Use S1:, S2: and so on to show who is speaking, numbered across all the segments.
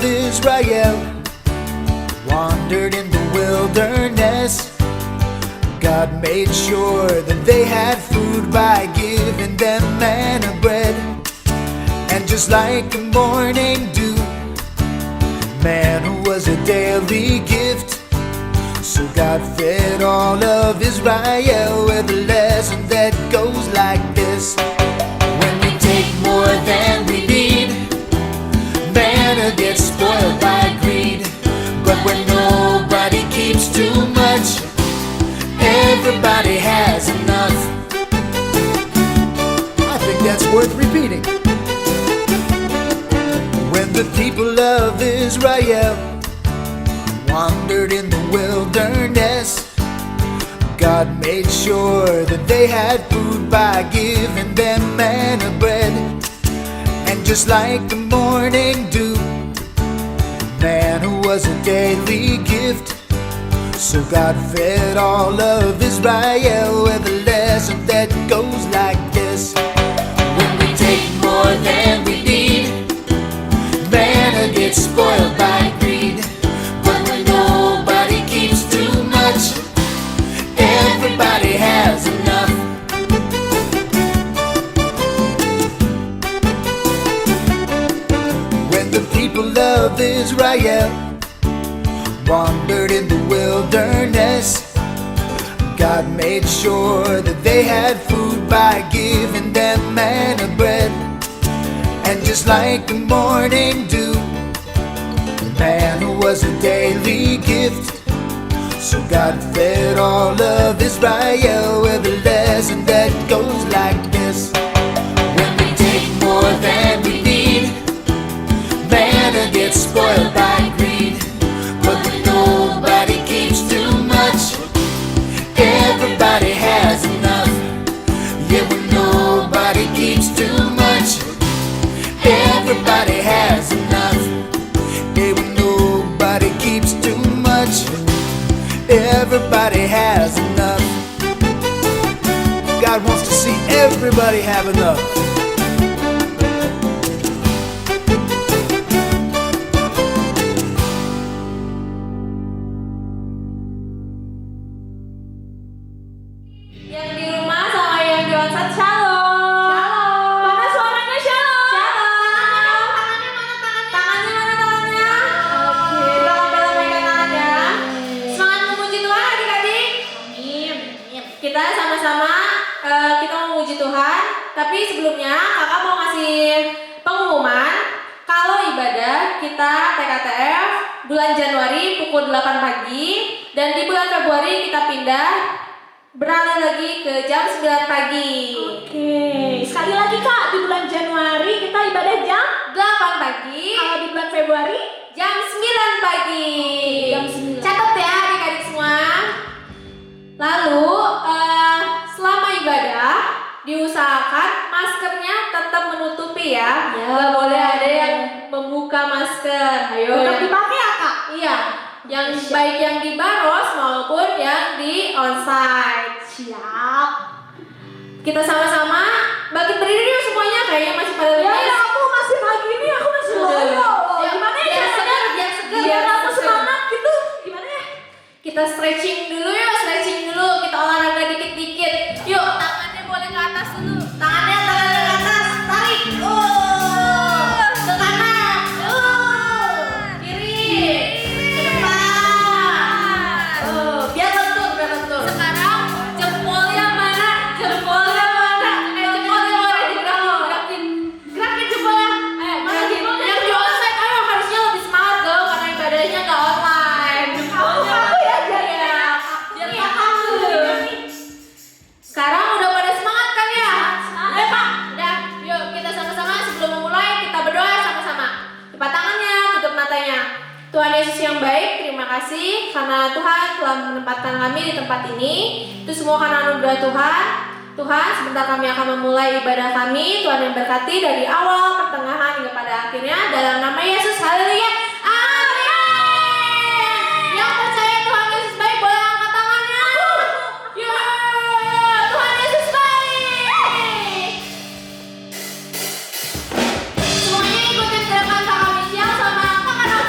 S1: Israel wandered in the wilderness. God made sure that they had food by giving them manna bread. And just like the morning dew, manna was a daily gift. So God fed all of Israel with a lesson that goes like this. When we take more than we need, manna gets spoiled by greed. But when nobody keeps too much, everybody has enough. I think that's worth repeating. When the people of Israel wandered in the wilderness, God made sure that they had food by giving them manna bread. And just like the morning dew, manna was a daily gift. So God fed all of Israel with a lesson that goes like this. When we take more than we need, manna gets spoiled by greed. But when nobody keeps too much, everybody has enough. When the people of Israel wandered in the wilderness, God made sure that they had food by giving them manna bread. And just like the morning dew, manna was a daily gift. So God fed all of Israel with a lesson that goes like this. When we take more than we need, manna gets spoiled by greed. But when nobody keeps too much, everybody has enough. Yeah, when nobody keeps too much, everybody has enough. Yeah, when nobody keeps too much, everybody has enough. God wants to see everybody have enough.
S2: Yang di rumah sama yang di WhatsApp, shalom. Shalom. Mana suaranya shalom? Shalom. Tangannya mana tangannya? Oke. Kita lambaikan tangannya. Semangat memuji Tuhan adik-adik. Amin. Kita sama-sama kita memuji Tuhan. Tapi sebelumnya kakak mau ngasih pengumuman kalau ibadah kita TKTF bulan Januari pukul 8 pagi dan di bulan Februari kita pindah beralih lagi ke jam 9 pagi.
S3: Oke, sekali lagi Kak, di bulan Januari kita ibadah jam
S2: 8 pagi.
S3: Kalau di bulan Februari
S2: Jam 9 pagi.
S3: Jam 9.
S2: Catat ya adik-adik semua. Lalu selama ibadah diusahakan maskernya tetap menutupi ya. Nggak boleh ada yang membuka masker. Ayo
S3: tetap
S2: yang
S3: dipakai ya Kak?
S2: iya, yang baik yang di baros maupun yang di onsite.
S3: Siap.
S2: Kita sama-sama bangkit berdiri yuk semuanya, kayaknya masih pada
S3: Ya,
S2: lemes.
S3: aku masih pagi ini, aku masih loyo.
S2: Ya,
S3: Gimana ya?
S2: biar segar,
S3: Biar aku semangat gitu. Gimana ya?
S2: Kita stretching dulu yuk, stretching dulu. Kita olahraga dikit-dikit. Yuk, tangannya boleh ke atas dulu. Tangannya ke atas, tarik. Ke kanan. Kiri. Ke depan. Biar lentur, biar lentur. Sekarang jempolnya mana? Jempolnya mana? Jempolnya mana? Gerakin. Gerakin jempolnya. Gerakin. Yang di onsite, ayo harusnya lebih semangat dong karena ibadahnya nggak online. Jempolnya.
S3: Aku ya,
S2: Iya. Biar nggak kaku. Sekarang udah pada semangat kan ya? Ayo Pak. Udah, yuk kita sama-sama sebelum memulai kita berdoa sama-sama. Lipat tangannya, tutup matanya. Tuhan Yesus yang baik, terima kasih karena Tuhan telah menempatkan kami di tempat ini. Itu semua karena anugerah Tuhan. Tuhan, sebentar kami akan memulai ibadah kami. Tuhan yang berkati dari awal, pertengahan hingga pada akhirnya. Dalam nama Yesus, haleluya. Amin. Yang percaya Tuhan Yesus baik boleh angkat tangannya. Ya, Tuhan Yesus baik. Semuanya ikutin gerakan Kak Michelle sama angkat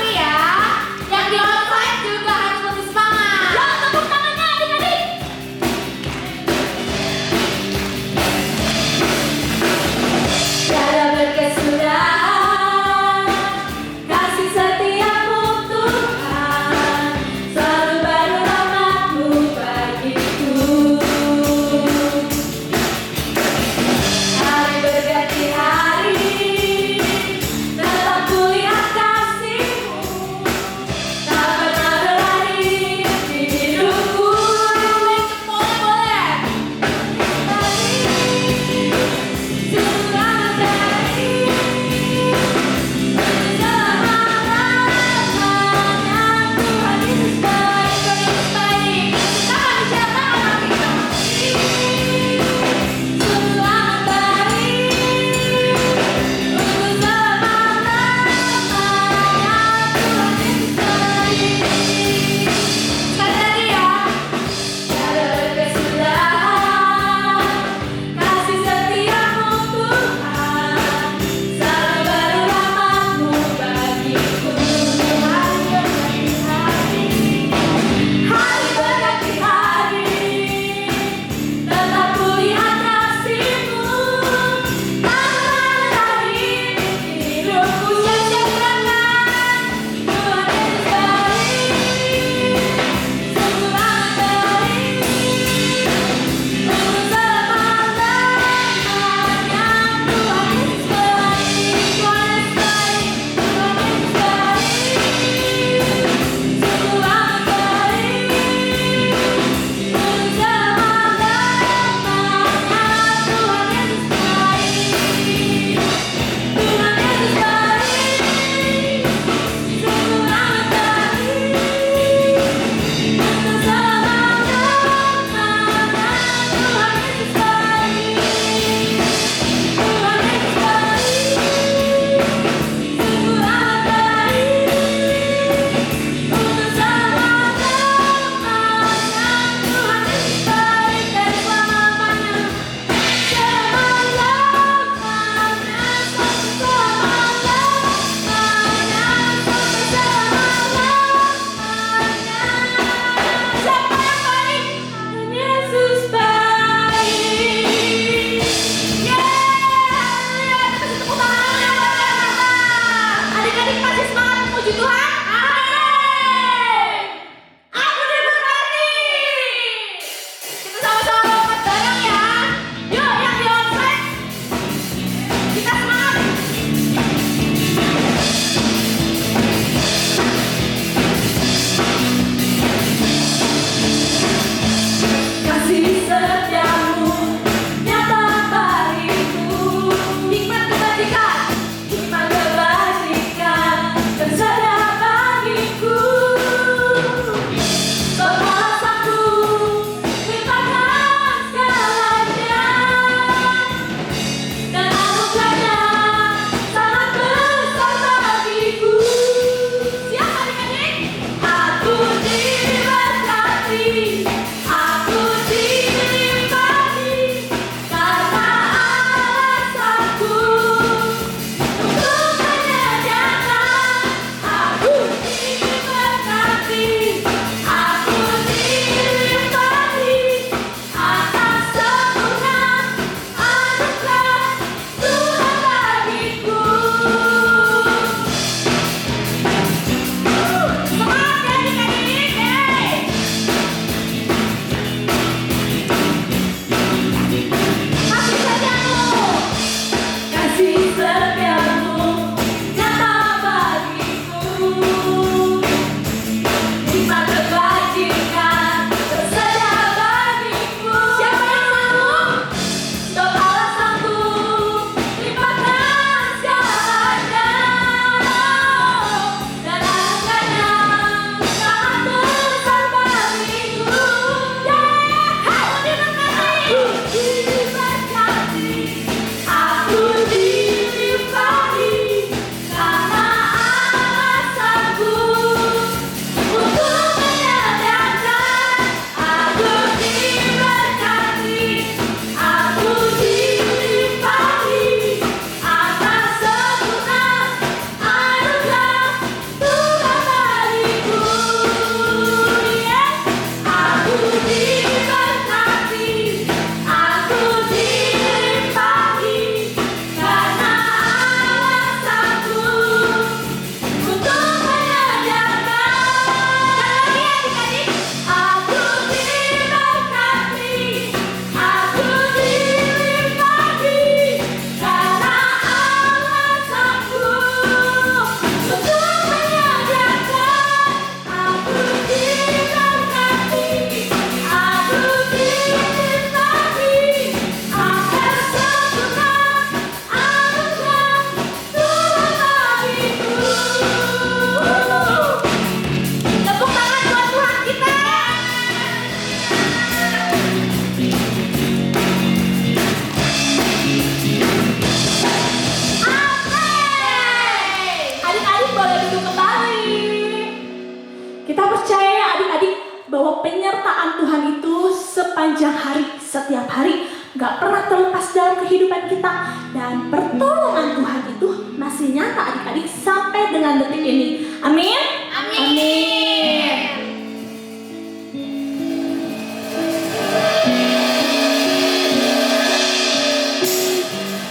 S3: sepanjang hari, setiap hari, gak pernah terlepas dalam kehidupan kita. Dan pertolongan Tuhan itu masih nyata adik-adik sampai dengan detik ini. Amin? Amin.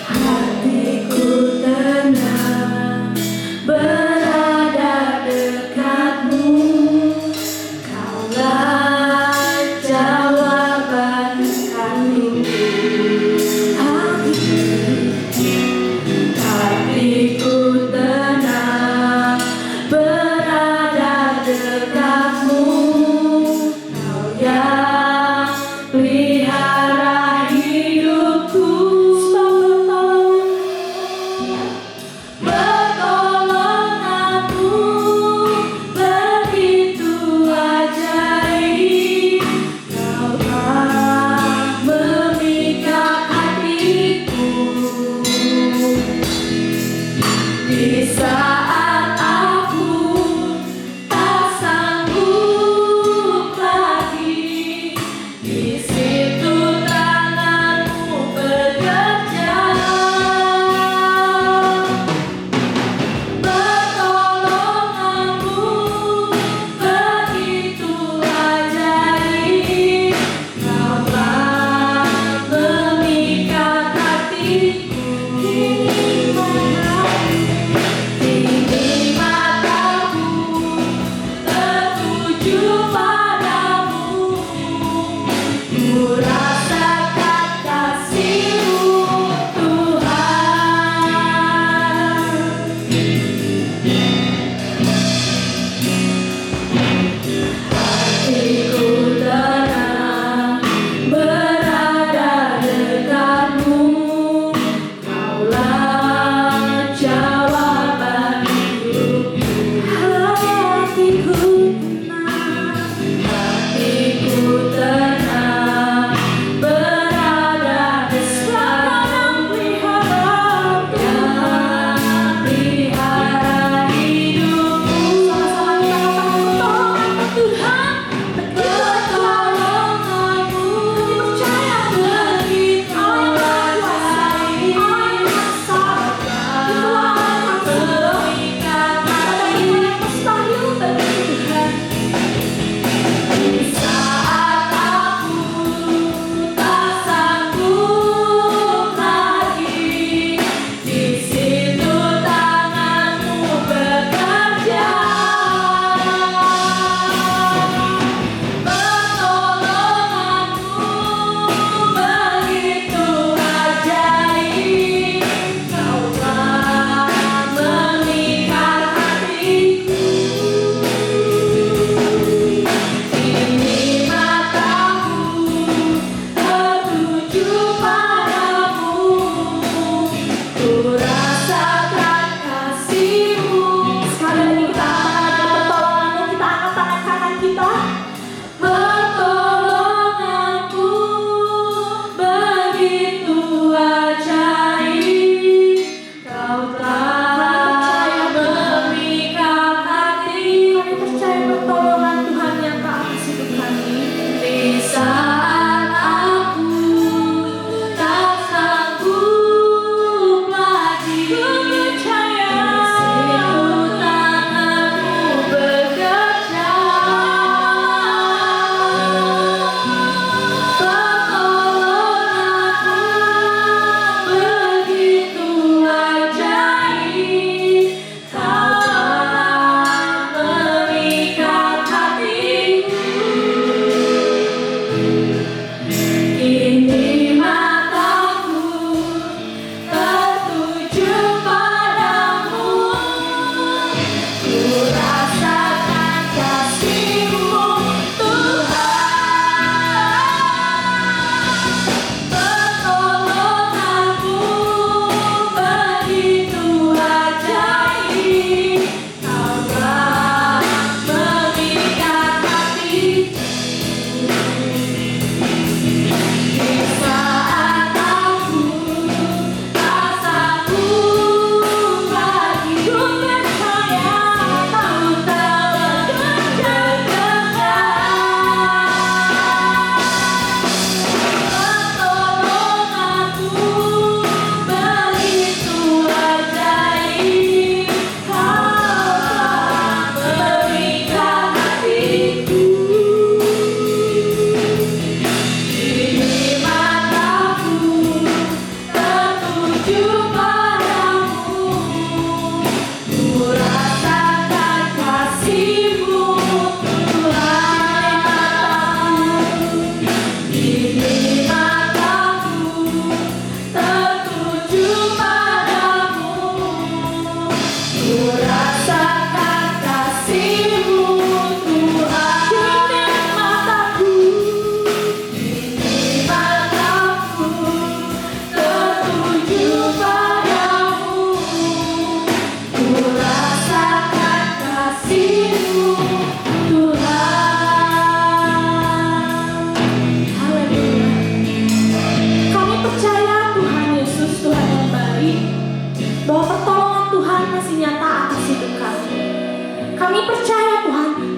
S3: Hatiku tenang berada dekatmu, Kaulah jawaban hatiku. Hatiku tenang berada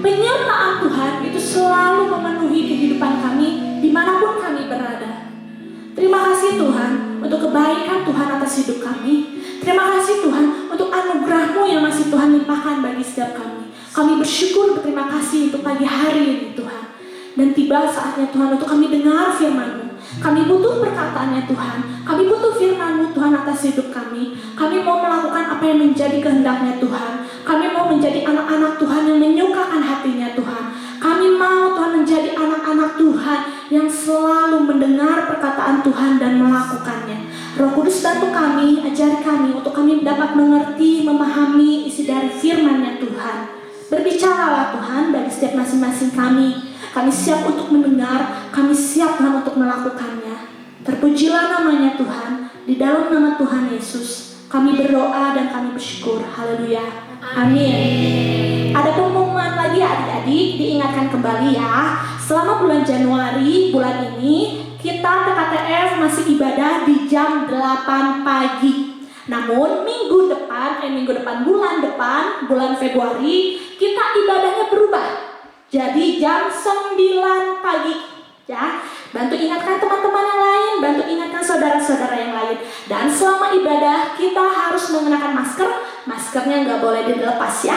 S3: penyertaan Tuhan itu selalu memenuhi kehidupan kami dimanapun kami berada. Terima kasih Tuhan untuk kebaikan Tuhan atas hidup kami. Terima kasih Tuhan untuk anugerah-Mu yang masih Tuhan limpahkan bagi setiap kami. Kami bersyukur, berterima kasih untuk pagi hari ini Tuhan. Dan tiba saatnya Tuhan untuk kami dengar firman-Mu. Kami butuh perkataannya Tuhan. Kami butuh firman-Mu Tuhan atas hidup kami. Kami mau melakukan apa yang menjadi kehendaknya Tuhan. Kami mau menjadi anak-anak Tuhan yang menyukakan hatinya Tuhan. Kami mau Tuhan menjadi anak-anak Tuhan yang selalu mendengar perkataan Tuhan dan melakukannya. Roh Kudus bantu kami, ajari kami untuk kami dapat mengerti, memahami isi dari firman-Nya Tuhan. Berbicaralah Tuhan bagi setiap masing-masing kami. Kami siap untuk mendengar, kami siap Tuhan untuk melakukannya. Terpujilah namanya Tuhan, di dalam nama Tuhan Yesus. Kami berdoa dan kami bersyukur. Haleluya. Amin. Ada pengumuman lagi adik-adik, diingatkan kembali ya. Selama bulan Januari, bulan ini, kita TKTF masih ibadah di jam 8 pagi. Namun minggu depan, bulan Februari, kita ibadahnya berubah. Jadi jam 9 pagi. Ya, bantu ingatkan teman-teman yang lain, bantu ingatkan saudara-saudara yang lain. Dan selama ibadah kita harus mengenakan masker. Maskernya nggak boleh dilepas ya.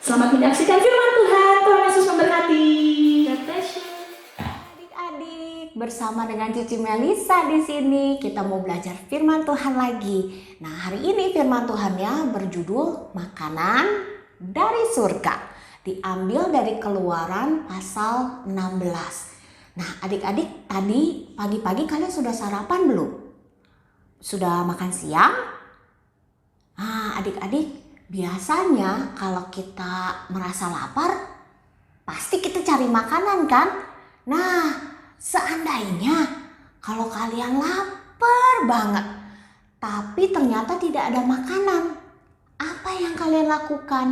S3: Selamat menyaksikan firman Tuhan. Tuhan Yesus memberkati. God bless you.
S4: Adik-adik, bersama dengan Cici Melisa di sini kita mau belajar firman Tuhan lagi. Nah, hari ini firman Tuhannya berjudul Makanan dari Surga. Diambil dari Keluaran pasal 16. Nah, adik-adik, tadi pagi-pagi kalian sudah sarapan belum? Sudah makan siang? Nah, adik-adik, biasanya kalau kita merasa lapar, pasti kita cari makanan kan? Nah, seandainya kalau kalian lapar banget, tapi ternyata tidak ada makanan, apa yang kalian lakukan?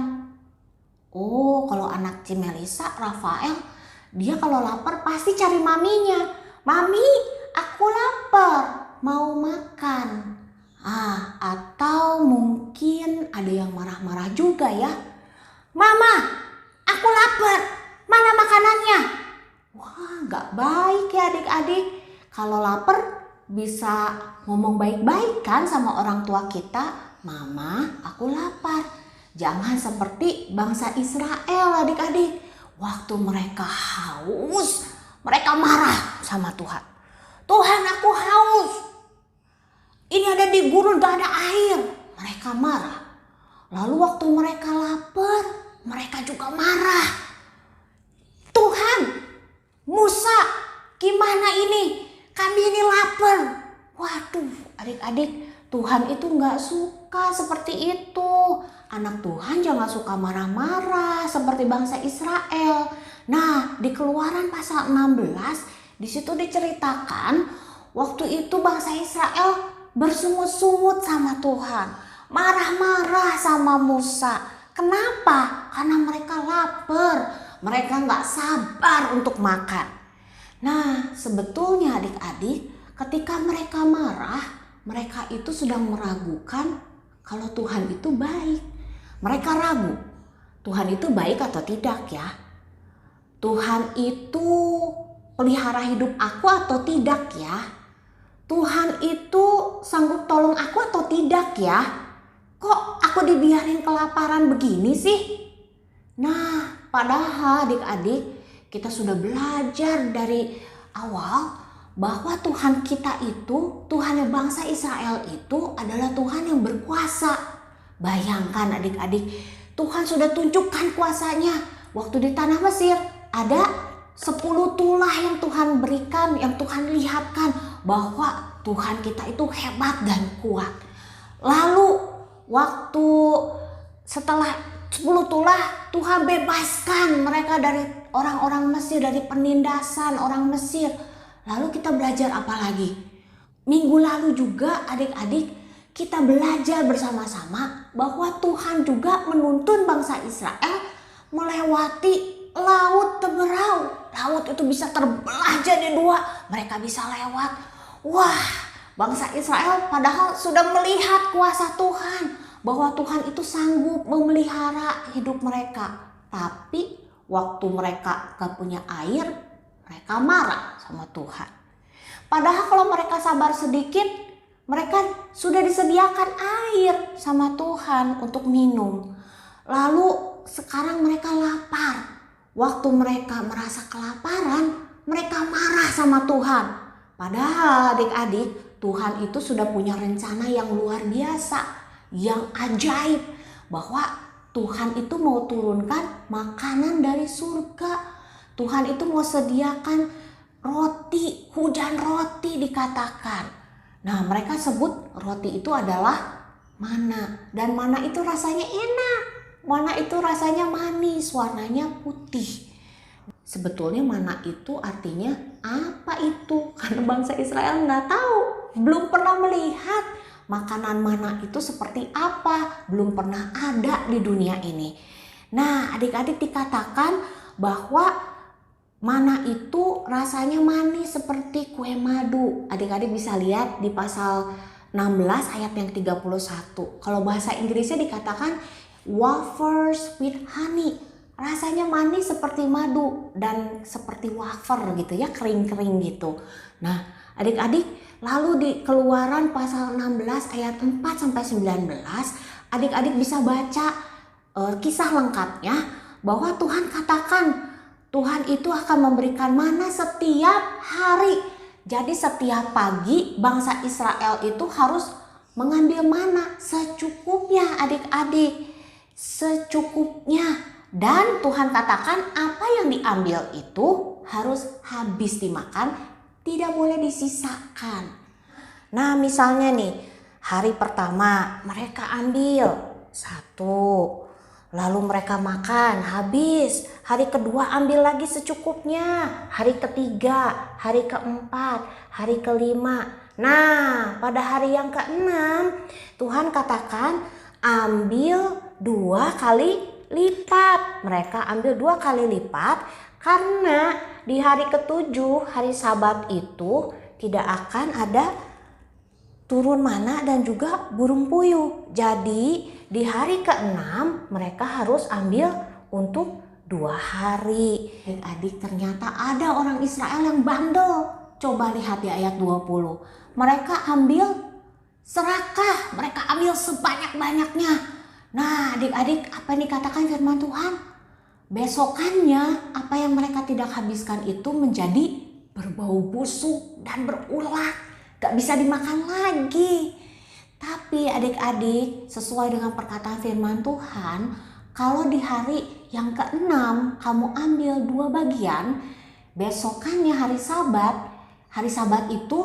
S4: Oh, kalau anak Cimelisa, Rafael, dia kalau lapar pasti cari maminya. Mami, aku lapar, mau makan. Atau mungkin ada yang marah-marah juga ya. Mama, aku lapar, mana makanannya? Wah, gak baik ya adik-adik. Kalau lapar bisa ngomong baik-baik kan sama orang tua kita. Mama, aku lapar. Jangan seperti bangsa Israel adik-adik. Waktu mereka haus, mereka marah sama Tuhan. Tuhan, aku haus. Ini ada di gurun gak ada air. Mereka marah. Lalu waktu mereka lapar, mereka juga marah. Tuhan, Musa, gimana ini? Kami ini lapar. Waduh, adik-adik, Tuhan itu gak suka seperti itu. Anak Tuhan jangan suka marah-marah seperti bangsa Israel. Nah, di Keluaran pasal 16, di situ diceritakan waktu itu bangsa Israel bersungut-sungut sama Tuhan, marah-marah sama Musa. Kenapa? Karena mereka lapar, mereka nggak sabar untuk makan. Nah, sebetulnya adik-adik, ketika mereka marah, mereka itu sedang meragukan kalau Tuhan itu baik. Mereka ragu, Tuhan itu baik atau tidak ya? Tuhan itu pelihara hidup aku atau tidak ya? Tuhan itu sanggup tolong aku atau tidak ya? Kok aku dibiarin kelaparan begini sih? Nah, padahal adik-adik, kita sudah belajar dari awal bahwa Tuhan kita itu, Tuhan bangsa Israel itu adalah Tuhan yang berkuasa. Bayangkan adik-adik, Tuhan sudah tunjukkan kuasanya. Waktu di tanah Mesir ada 10 tulah yang Tuhan berikan, yang Tuhan lihatkan bahwa Tuhan kita itu hebat dan kuat. Lalu waktu setelah 10 tulah, Tuhan bebaskan mereka dari orang-orang Mesir, dari penindasan orang Mesir. Lalu kita belajar apa lagi? Minggu lalu juga adik-adik kita belajar bersama-sama bahwa Tuhan juga menuntun bangsa Israel melewati laut Teberau. Laut itu bisa terbelah jadi dua, mereka bisa lewat. Wah, bangsa Israel padahal sudah melihat kuasa Tuhan, bahwa Tuhan itu sanggup memelihara hidup mereka. Tapi waktu mereka gak punya air, mereka marah sama Tuhan. Padahal kalau mereka sabar sedikit, mereka sudah disediakan air sama Tuhan untuk minum. Lalu sekarang mereka lapar. Waktu mereka merasa kelaparan, mereka marah sama Tuhan. Padahal adik-adik, Tuhan itu sudah punya rencana yang luar biasa, yang ajaib. Bahwa Tuhan itu mau turunkan makanan dari surga. Tuhan itu mau sediakan roti, hujan roti dikatakan. Nah, mereka sebut roti itu adalah mana. Dan mana itu rasanya enak. Mana itu rasanya manis, warnanya putih. Sebetulnya mana itu artinya apa itu? Karena bangsa Israel nggak tahu, belum pernah melihat makanan mana itu seperti apa, belum pernah ada di dunia ini. Nah, adik-adik dikatakan bahwa mana itu rasanya manis seperti kue madu. Adik-adik bisa lihat di pasal 16 ayat yang 31. Kalau bahasa Inggrisnya dikatakan wafers with honey. Rasanya manis seperti madu dan seperti wafer gitu ya, kering-kering gitu. Nah, adik-adik lalu di Keluaran pasal 16 ayat 4 sampai 19, adik-adik bisa baca kisah lengkapnya bahwa Tuhan katakan Tuhan itu akan memberikan mana setiap hari. Jadi setiap pagi bangsa Israel itu harus mengambil mana secukupnya adik-adik. Secukupnya. Dan Tuhan katakan apa yang diambil itu harus habis dimakan, tidak boleh disisakan. Nah misalnya nih, hari pertama mereka ambil 1. Lalu mereka makan, habis. Hari kedua ambil lagi secukupnya. Hari ketiga, hari keempat, hari kelima. Nah, pada hari yang keenam, Tuhan katakan ambil 2 kali lipat. Mereka ambil 2 kali lipat karena di hari ke-7, hari Sabat itu tidak akan ada turun mana dan juga burung puyuh. Jadi di hari ke-6 mereka harus ambil untuk 2 hari. Adik-adik, ternyata ada orang Israel yang bandel. Coba lihat di ayat 20. Mereka ambil serakah, mereka ambil sebanyak-banyaknya. Nah adik-adik, apa yang dikatakan firman Tuhan? Besokannya apa yang mereka tidak habiskan itu menjadi berbau busuk dan berulat. Gak bisa dimakan lagi. Tapi adik-adik, sesuai dengan perkataan firman Tuhan, kalau di hari yang ke-6 kamu ambil 2 bagian, besokannya hari Sabat itu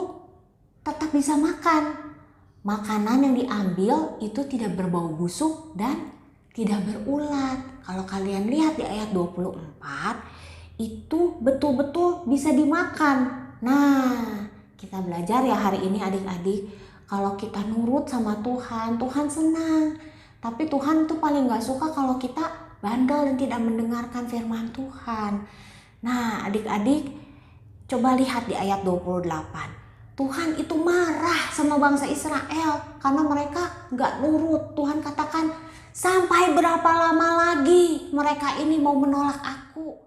S4: tetap bisa makan. Makanan yang diambil itu tidak berbau busuk dan tidak berulat. Kalau kalian lihat di ayat 24, itu betul-betul bisa dimakan. Nah, kita belajar ya hari ini adik-adik. Kalau kita nurut sama Tuhan, Tuhan senang. Tapi Tuhan tuh paling gak suka kalau kita bandel dan tidak mendengarkan firman Tuhan. Nah adik-adik, coba lihat di ayat 28. Tuhan itu marah sama bangsa Israel karena mereka gak nurut. Tuhan katakan, sampai berapa lama lagi mereka ini mau menolak aku?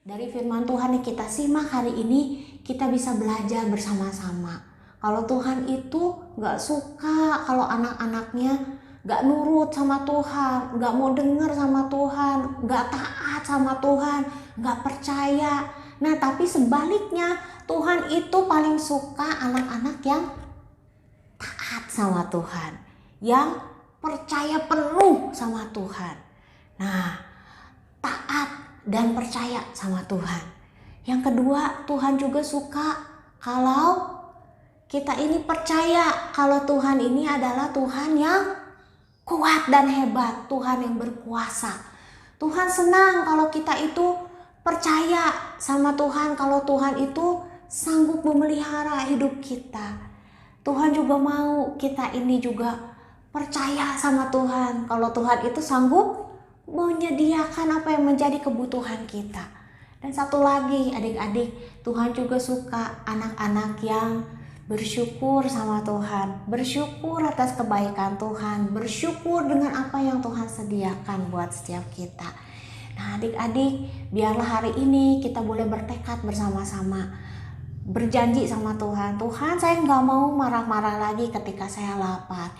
S4: Dari firman Tuhan yang kita simak hari ini, kita bisa belajar bersama-sama. Kalau Tuhan itu gak suka kalau anak-anaknya gak nurut sama Tuhan, gak mau denger sama Tuhan, gak taat sama Tuhan, gak percaya. Nah tapi sebaliknya, Tuhan itu paling suka anak-anak yang taat sama Tuhan, yang percaya penuh sama Tuhan. Nah, taat dan percaya sama Tuhan. Yang kedua, Tuhan juga suka kalau kita ini percaya kalau Tuhan ini adalah Tuhan yang kuat dan hebat, Tuhan yang berkuasa. Tuhan senang kalau kita itu percaya sama Tuhan, kalau Tuhan itu sanggup memelihara hidup kita. Tuhan juga mau kita ini juga percaya sama Tuhan, kalau Tuhan itu sanggup menyediakan apa yang menjadi kebutuhan kita. Dan satu lagi adik-adik, Tuhan juga suka anak-anak yang bersyukur sama Tuhan, bersyukur atas kebaikan Tuhan, bersyukur dengan apa yang Tuhan sediakan buat setiap kita. Nah adik-adik, biarlah hari ini kita boleh bertekad bersama-sama, berjanji sama Tuhan. Tuhan, saya nggak mau marah-marah lagi ketika saya lapar.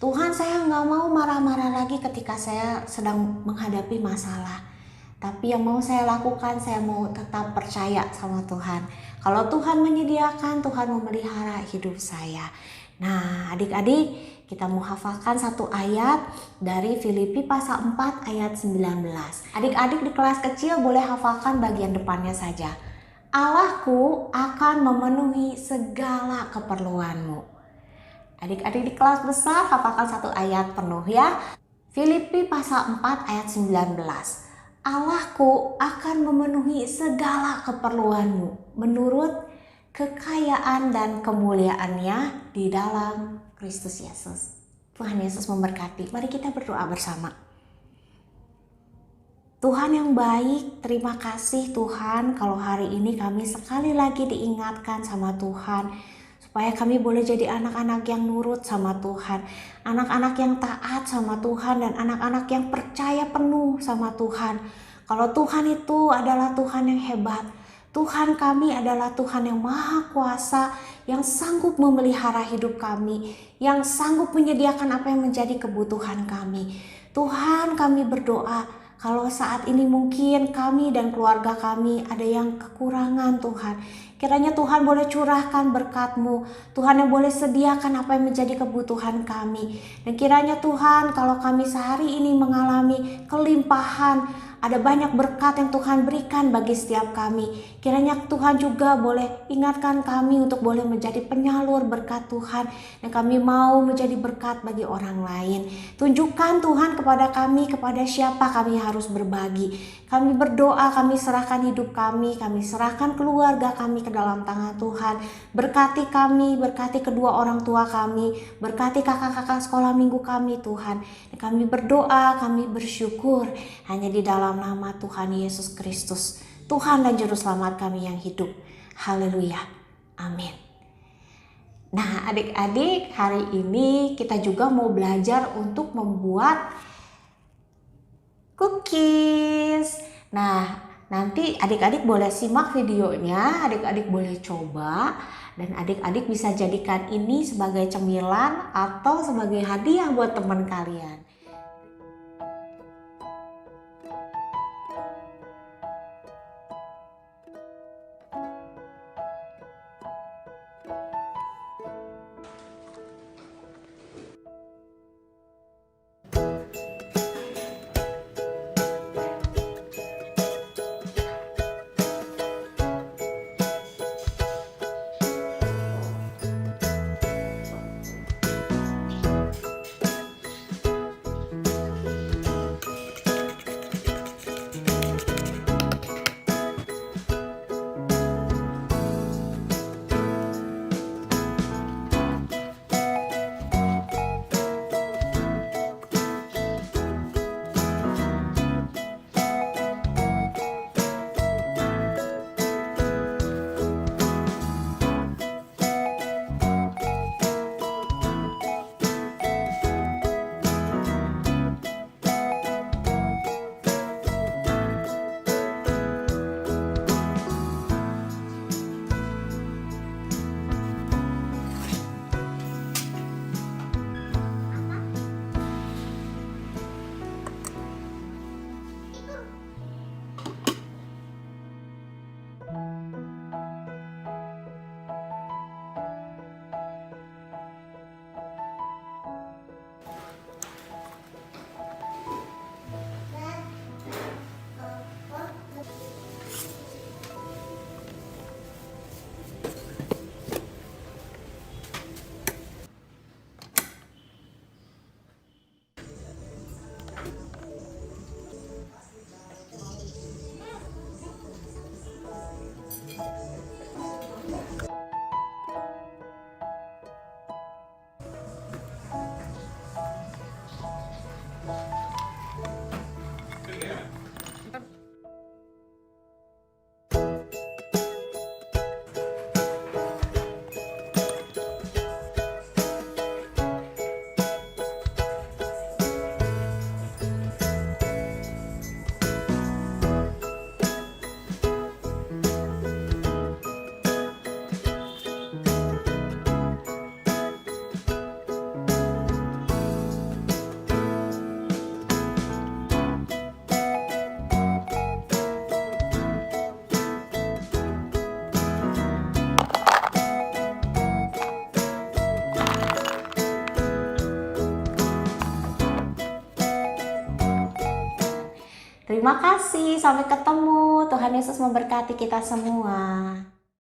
S4: Tuhan, saya nggak mau marah-marah lagi ketika saya sedang menghadapi masalah. Tapi yang mau saya lakukan, saya mau tetap percaya sama Tuhan. Kalau Tuhan menyediakan, Tuhan memelihara hidup saya. Nah adik-adik, kita mau hafalkan satu ayat dari Filipi pasal 4 ayat 19. Adik-adik di kelas kecil boleh hafalkan bagian depannya saja. Allahku akan memenuhi segala keperluanmu. Adik-adik di kelas besar hafalkan satu ayat penuh ya. Filipi pasal 4 ayat 19. Allahku akan memenuhi segala keperluanmu menurut kekayaan dan kemuliaannya di dalam Kristus Yesus. Tuhan Yesus memberkati. Mari kita berdoa bersama. Tuhan yang baik, terima kasih Tuhan kalau hari ini kami sekali lagi diingatkan sama Tuhan. Supaya kami boleh jadi anak-anak yang nurut sama Tuhan. Anak-anak yang taat sama Tuhan dan anak-anak yang percaya penuh sama Tuhan. Kalau Tuhan itu adalah Tuhan yang hebat. Tuhan kami adalah Tuhan yang maha kuasa, yang sanggup memelihara hidup kami, yang sanggup menyediakan apa yang menjadi kebutuhan kami. Tuhan, kami berdoa kalau saat ini mungkin kami dan keluarga kami ada yang kekurangan Tuhan. Kiranya Tuhan boleh curahkan berkat-Mu. Tuhan yang boleh sediakan apa yang menjadi kebutuhan kami. Dan kiranya Tuhan kalau kami sehari ini mengalami kelimpahan, ada banyak berkat yang Tuhan berikan bagi setiap kami. Kiranya Tuhan juga boleh ingatkan kami untuk boleh menjadi penyalur berkat Tuhan. Dan kami mau menjadi berkat bagi orang lain. Tunjukkan Tuhan kepada kami, kepada siapa kami harus berbagi. Kami berdoa, kami serahkan hidup kami serahkan keluarga kami ke dalam tangan Tuhan. Berkati kami, berkati kedua orang tua kami, berkati kakak-kakak sekolah minggu kami Tuhan. Dan kami berdoa, kami bersyukur hanya di dalam nama Tuhan Yesus Kristus, Tuhan dan Juru Selamat kami yang hidup. Haleluya. Amin. Nah adik-adik, hari ini kita juga mau belajar untuk membuat cookies. Nah nanti adik-adik boleh simak videonya, adik-adik boleh coba. Dan adik-adik bisa jadikan ini sebagai cemilan atau sebagai hadiah buat teman kalian. Terima kasih, sampai ketemu. Tuhan Yesus memberkati kita semua.